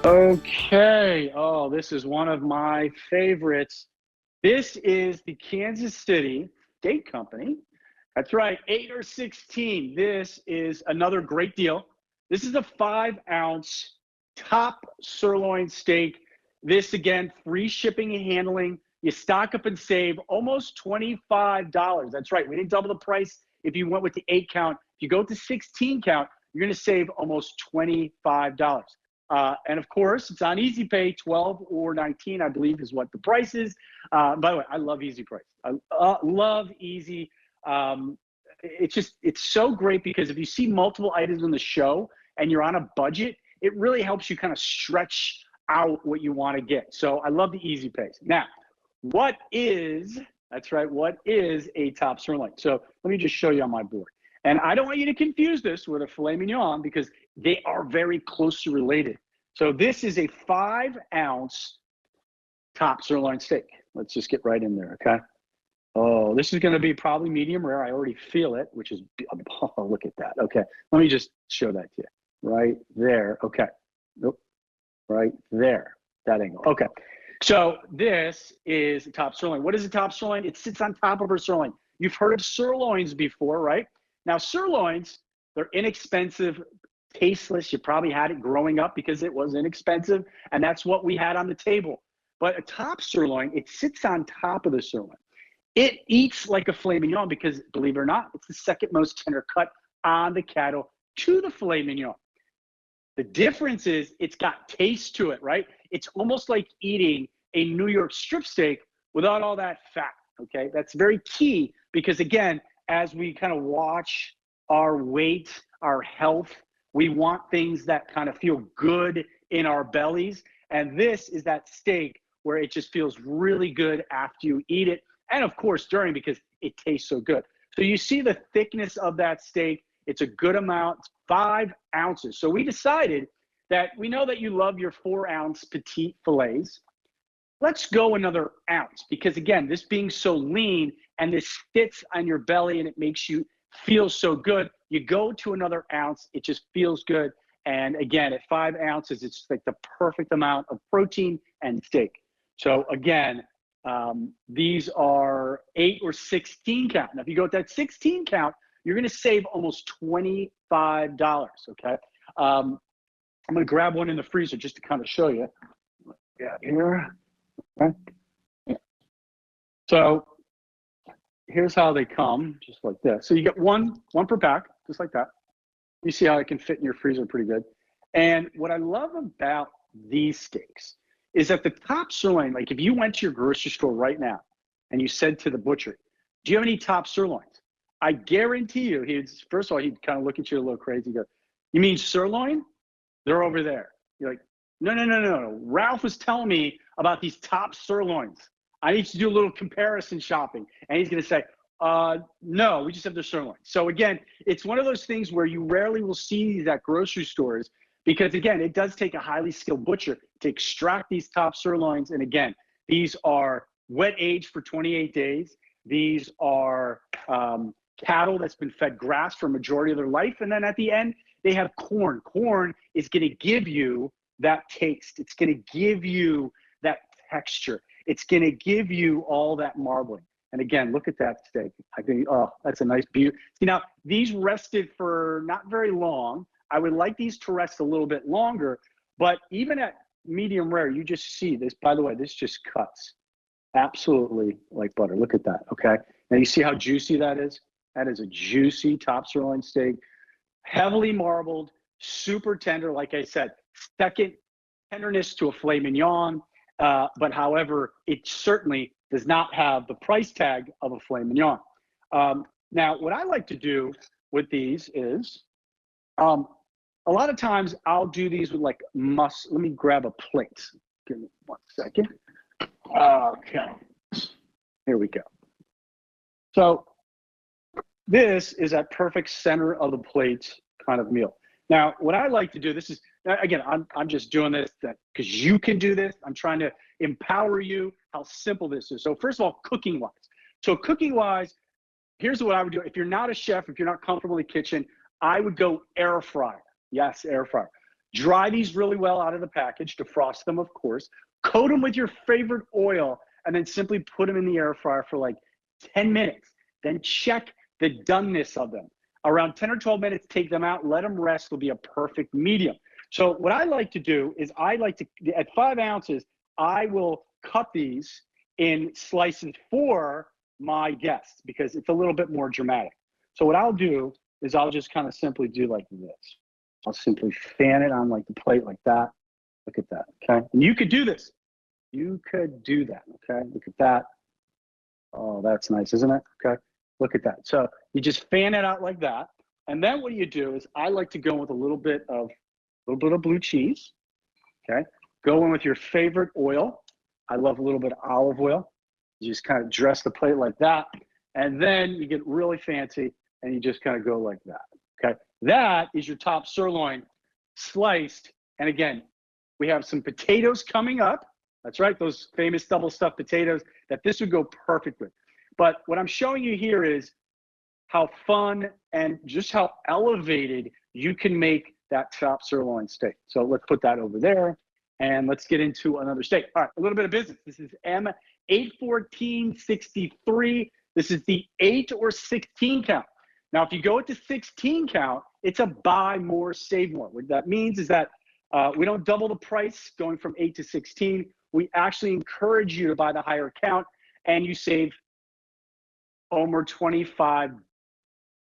Okay. Oh, this is one of my favorites. This is the Kansas City Steak Company. That's right, 8 or 16. This is another great deal. This is a 5-ounce top sirloin steak. This, again, free shipping and handling. You stock up and save almost $25. That's right, we didn't double the price if you went with the 8 count. If you go to 16 count, you're going to save almost $25. And of course, it's on Easy Pay, 12 or 19, I believe, is what the price is. By the way, I love Easy Price. I love Easy. It's so great because if you see multiple items in the show and you're on a budget, it really helps you kind of stretch out what you want to get. So I love the Easy Pays. Now, what is a top sirloin? So let me just show you on my board. And I don't want you to confuse this with a filet mignon because they are very closely related. So this is a 5-ounce top sirloin steak. Let's just get right in there, okay? Oh, this is going to be probably medium rare. I already feel it, which is, oh, look at that. Okay, let me just show that to you. Right there, okay. Nope, right there, that angle. Okay, so this is a top sirloin. What is a top sirloin? It sits on top of a sirloin. You've heard of sirloins before, right? Now, sirloins, they're inexpensive, tasteless. You probably had it growing up because it was inexpensive, and that's what we had on the table. But a top sirloin, it sits on top of the sirloin. It eats like a filet mignon because, believe it or not, it's the second most tender cut on the cattle to the filet mignon. The difference is it's got taste to it, right? It's almost like eating a New York strip steak without all that fat, okay? That's very key because, again, as we kind of watch our weight, our health, we want things that kind of feel good in our bellies. And this is that steak where it just feels really good after you eat it. And of course, during, because it tastes so good. So you see the thickness of that steak. It's a good amount, it's 5 ounces. So we decided that we know that you love your 4-ounce petite fillets. Let's go another ounce because, again, this being so lean and this fits on your belly and it makes you feel so good, you go to another ounce, it just feels good. And again, at 5 ounces, it's like the perfect amount of protein and steak. So again, these are 8 or 16 count. Now, if you go with that 16 count, you're going to save almost $25, okay? I'm going to grab one in the freezer just to kind of show you. Yeah, here. Okay. So here's how they come, just like this. So you get one per pack, just like that. You see how it can fit in your freezer pretty good. And what I love about these steaks is that the top sirloin, like if you went to your grocery store right now and you said to the butcher, do you have any top sirloins? I guarantee you, first of all, he'd kind of look at you a little crazy. He'd go, you mean sirloin? They're over there. You're like, no. Ralph was telling me about these top sirloins. I need to do a little comparison shopping. And he's going to say, no, we just have the sirloin. So again, it's one of those things where you rarely will see these at grocery stores because, again, it does take a highly skilled butcher to extract these top sirloins. And again, these are wet aged for 28 days. These are cattle that's been fed grass for a majority of their life. And then at the end, they have corn. Corn is going to give you that taste. It's going to give you that texture. It's going to give you all that marbling. And again, look at that steak. I think, oh, that's a nice beauty. See, now, these rested for not very long. I would like these to rest a little bit longer. But even at medium rare, you just see this. By the way, this just cuts absolutely like butter. Look at that, okay? Now, you see how juicy that is? That is a juicy top sirloin steak. Heavily marbled, super tender, like I said. Second tenderness to a filet mignon, but however, it certainly does not have the price tag of a filet mignon. Now, what I like to do with these is, a lot of times I'll do these with like let me grab a plate. Give me 1 second. Okay, here we go. So this is that perfect center of the plate kind of meal. Now, what I like to do, this is, again, I'm just doing this because you can do this. I'm trying to empower you how simple this is. So first of all, cooking-wise. So cooking-wise, here's what I would do. If you're not a chef, if you're not comfortable in the kitchen, I would go air fryer. Yes, air fryer. Dry these really well out of the package, defrost them, of course. Coat them with your favorite oil, and then simply put them in the air fryer for like 10 minutes. Then check the doneness of them. Around 10 or 12 minutes, take them out, let them rest. Will be a perfect medium. So what I like to do is at 5 ounces, I will cut these in slices for my guests because it's a little bit more dramatic. So what I'll do is I'll just kind of simply do like this. I'll simply fan it on like the plate like that. Look at that, okay? And you could do this. You could do that, okay? Look at that. Oh, that's nice, isn't it? Okay, look at that. So you just fan it out like that. And then what you do is I like to go with a little bit of blue cheese, okay? Go in with your favorite oil. I love a little bit of olive oil. You just kind of dress the plate like that. And then you get really fancy and you just kind of go like that, okay? That is your top sirloin sliced. And again, we have some potatoes coming up. That's right, those famous double stuffed potatoes that this would go perfect with. But what I'm showing you here is how fun and just how elevated you can make that chopped sirloin steak. So let's put that over there and let's get into another steak. All right, a little bit of business. This is M81463. This is the 8 or 16 count. Now, if you go with the 16 count, it's a buy more, save more. What that means is that we don't double the price going from 8 to 16. We actually encourage you to buy the higher count and you save over $25.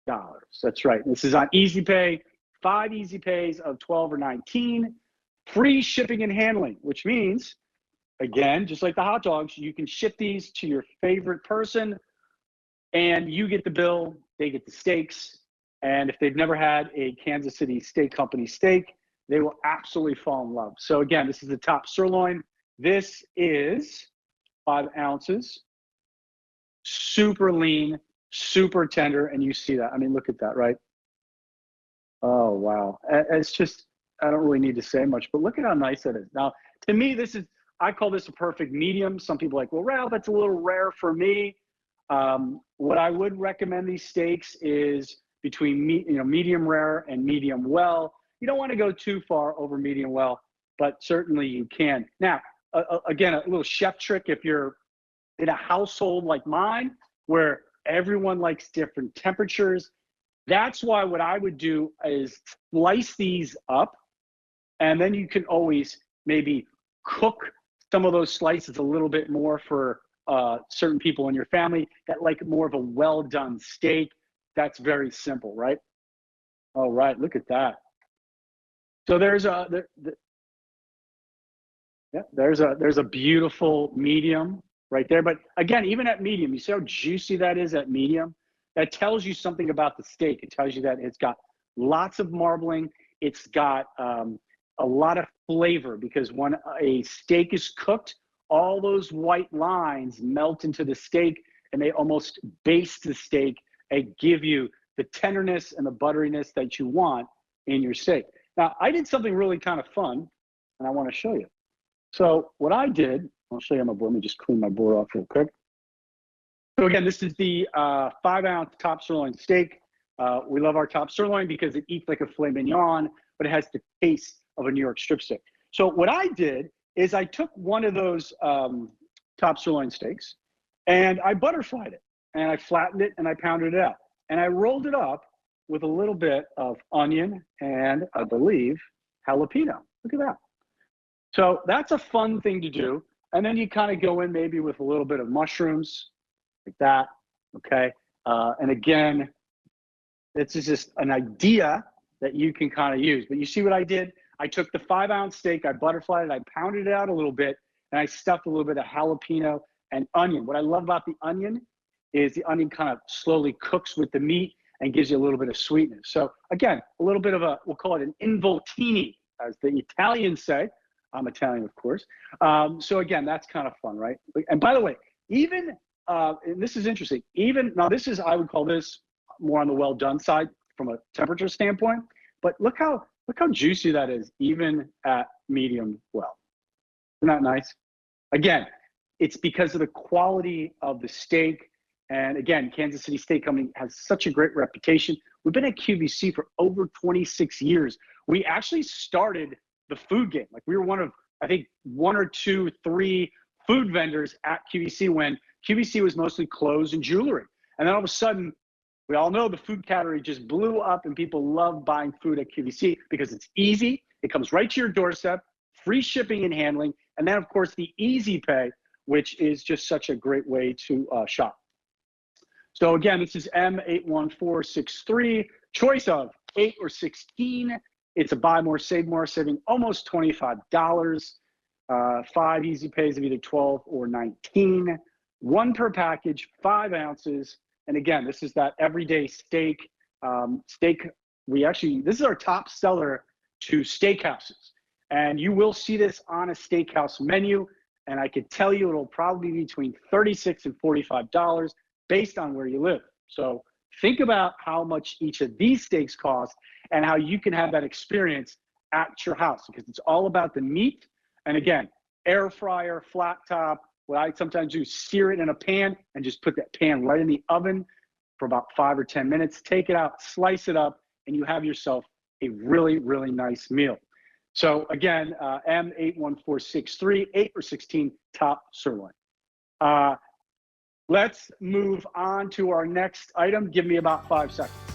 That's right. This is on Easy Pay, 5 Easy Pays of 12 or 19. Free shipping and handling, which means, again, just like the hot dogs, you can ship these to your favorite person and you get the bill, they get the steaks. And if they've never had a Kansas City Steak Company steak, they will absolutely fall in love. So again, this is the top sirloin. This is 5 ounces, super lean, super tender, and you see that. I mean, look at that, right? Oh, wow. It's just, I don't really need to say much, but look at how nice that is. Now, to me, I call this a perfect medium. Some people are like, well, Ralph, that's a little rare for me. What I would recommend these steaks is between medium rare and medium well. You don't want to go too far over medium well, but certainly you can. Now, again, a little chef trick, if you're in a household like mine, where everyone likes different temperatures, that's why what I would do is slice these up, and then you can always maybe cook some of those slices a little bit more for certain people in your family that like more of a well-done steak. That's very simple, right? All right, look at that. So there's a beautiful medium right there. But again, even at medium, you see how juicy that is at medium? That tells you something about the steak. It tells you that it's got lots of marbling. It's got a lot of flavor because when a steak is cooked, all those white lines melt into the steak and they almost baste the steak and give you the tenderness and the butteriness that you want in your steak. Now, I did something really kind of fun, and I want to show you. So what I did, I'll show you on my board. Let me just clean my board off real quick. So again, this is the 5-ounce top sirloin steak. We love our top sirloin because it eats like a filet mignon, but it has the taste of a New York strip steak. So what I did is I took one of those top sirloin steaks and I butterflied it and I flattened it and I pounded it out. And I rolled it up with a little bit of onion and I believe jalapeno. Look at that. So that's a fun thing to do. And then you kind of go in maybe with a little bit of mushrooms like that, okay? And again, this is just an idea that you can kind of use. But you see what I did? I took the 5-ounce steak, I butterflied it, I pounded it out a little bit, and I stuffed a little bit of jalapeno and onion. What I love about the onion is the onion kind of slowly cooks with the meat and gives you a little bit of sweetness. So again, a little bit of we'll call it an involtini, as the Italians say. I'm Italian, of course. So again, that's kind of fun, right? And by the way, even, and this is interesting, now this is, I would call this more on the well done side from a temperature standpoint, but look how juicy that is, even at medium well. Isn't that nice? Again, it's because of the quality of the steak. And again, Kansas City Steak Company has such a great reputation. We've been at QVC for over 26 years. We actually started the food game. Like we were one of, I think, 1 or 2, 3 food vendors at QVC when QVC was mostly clothes and jewelry. And then all of a sudden, we all know the food category just blew up and people love buying food at QVC because it's easy. It comes right to your doorstep, free shipping and handling. And then of course the easy pay, which is just such a great way to shop. So again, this is M81463, choice of 8 or 16. It's a buy more, save more, saving almost $25. 5 easy pays of either 12 or 19. 1 per package, 5 ounces. And again, this is that everyday steak. This is our top seller to steakhouses. And you will see this on a steakhouse menu. And I could tell you it'll probably be between $36 and $45 based on where you live. So think about how much each of these steaks cost and how you can have that experience at your house, because it's all about the meat. And again, air fryer, flat top. What I sometimes do is sear it in a pan and just put that pan right in the oven for about 5 or 10 minutes. Take it out, slice it up, and you have yourself a really, really nice meal. So again, M81463, 8 or 16 top sirloin. Let's move on to our next item. Give me about 5 seconds.